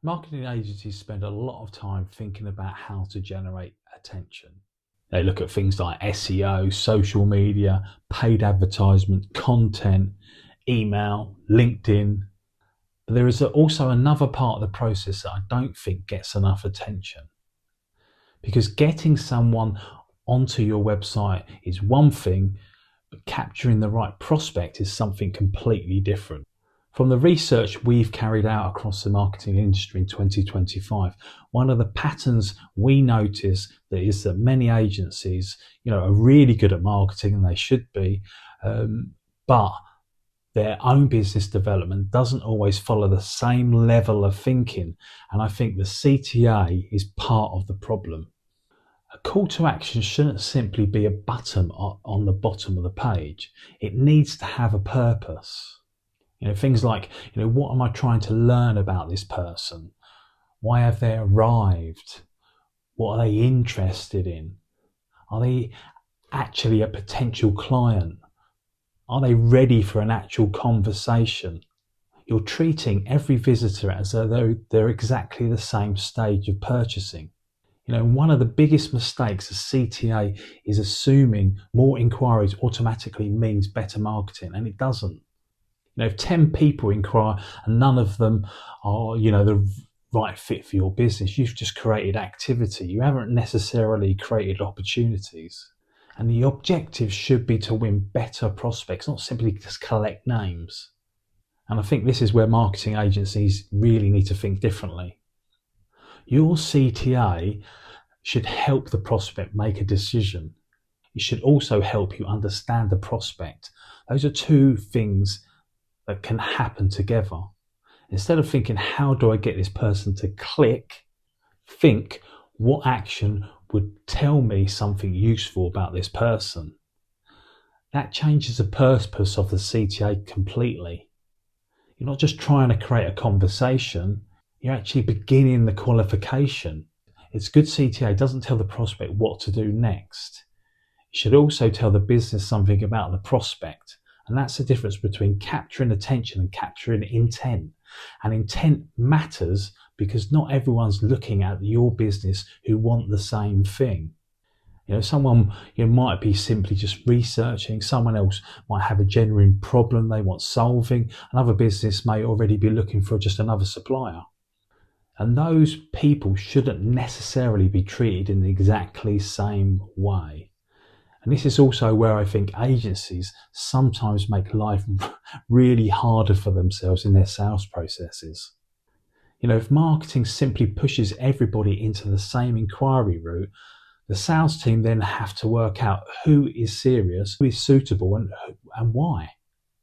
Marketing agencies spend a lot of time thinking about how to generate attention. They look at things like SEO, social media, paid advertisement, content, email, LinkedIn. But there is also another part of the process that I don't think gets enough attention. Because getting someone onto your website is one thing, but capturing the right prospect is something completely different. From the research we've carried out across the marketing industry in 2025, one of the patterns we notice is that many agencies, are really good at marketing, and they should be, but their own business development doesn't always follow the same level of thinking. And I think the CTA is part of the problem. A call to action shouldn't simply be a button on the bottom of the page. It needs to have a purpose. Things like, what am I trying to learn about this person? Why have they arrived? What are they interested in? Are they actually a potential client? Are they ready for an actual conversation? You're treating every visitor as though they're exactly the same stage of purchasing. One of the biggest mistakes a CTA is assuming more inquiries automatically means better marketing, and it doesn't. If 10 people inquire and none of them are, the right fit for your business, you've just created activity. You haven't necessarily created opportunities. And the objective should be to win better prospects, not simply just collect names. And I think this is where marketing agencies really need to think differently. Your CTA should help the prospect make a decision. It should also help you understand the prospect. Those are two things that can happen together. Instead of thinking, how do I get this person to click, think, what action would tell me something useful about this person. That changes the purpose of the CTA completely. You're not just trying to create a conversation, you're actually beginning the qualification. It's good CTA doesn't tell the prospect what to do next. It should also tell the business something about the prospect. And that's the difference between capturing attention and capturing intent. And intent matters because not everyone's looking at your business who want the same thing. Someone might be simply just researching. Someone else might have a genuine problem they want solving. Another business may already be looking for just another supplier. And those people shouldn't necessarily be treated in the exactly same way. And this is also where I think agencies sometimes make life really harder for themselves in their sales processes. If marketing simply pushes everybody into the same inquiry route, the sales team then have to work out who is serious, who is suitable, and why.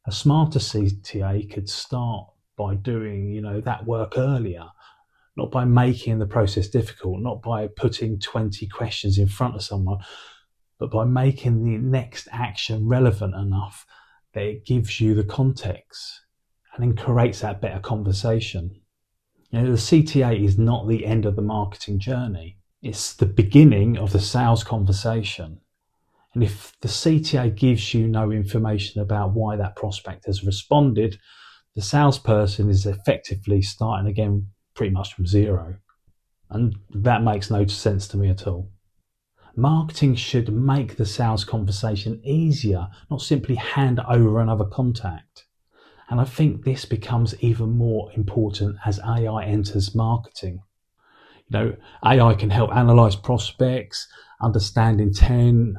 A smarter CTA could start by doing, that work earlier, not by making the process difficult, not by putting 20 questions in front of someone, but by making the next action relevant enough that it gives you the context and then creates that better conversation. The CTA is not the end of the marketing journey. It's the beginning of the sales conversation. And if the CTA gives you no information about why that prospect has responded, the salesperson is effectively starting again pretty much from zero. And that makes no sense to me at all. Marketing should make the sales conversation easier, not simply hand over another contact. And I think this becomes even more important as AI enters marketing. AI can help analyze prospects, understand intent,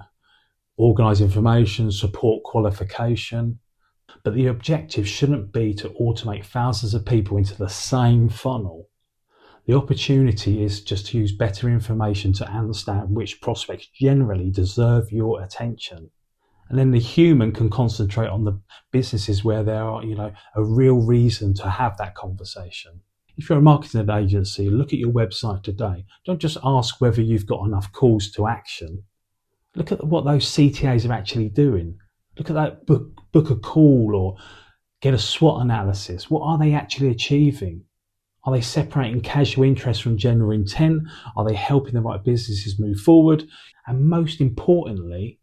organize information, support qualification. But the objective shouldn't be to automate thousands of people into the same funnel. The opportunity is just to use better information to understand which prospects generally deserve your attention. And then the human can concentrate on the businesses where there are, a real reason to have that conversation. If you're a marketing agency, look at your website today. Don't just ask whether you've got enough calls to action. Look at what those CTAs are actually doing. Look at that, book a call or get a SWOT analysis. What are they actually achieving? Are they separating casual interest from genuine intent? Are they helping the right businesses move forward? And most importantly,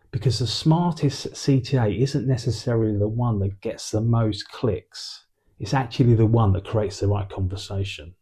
because the smartest CTA isn't necessarily the one that gets the most clicks, it's actually the one that creates the right conversation.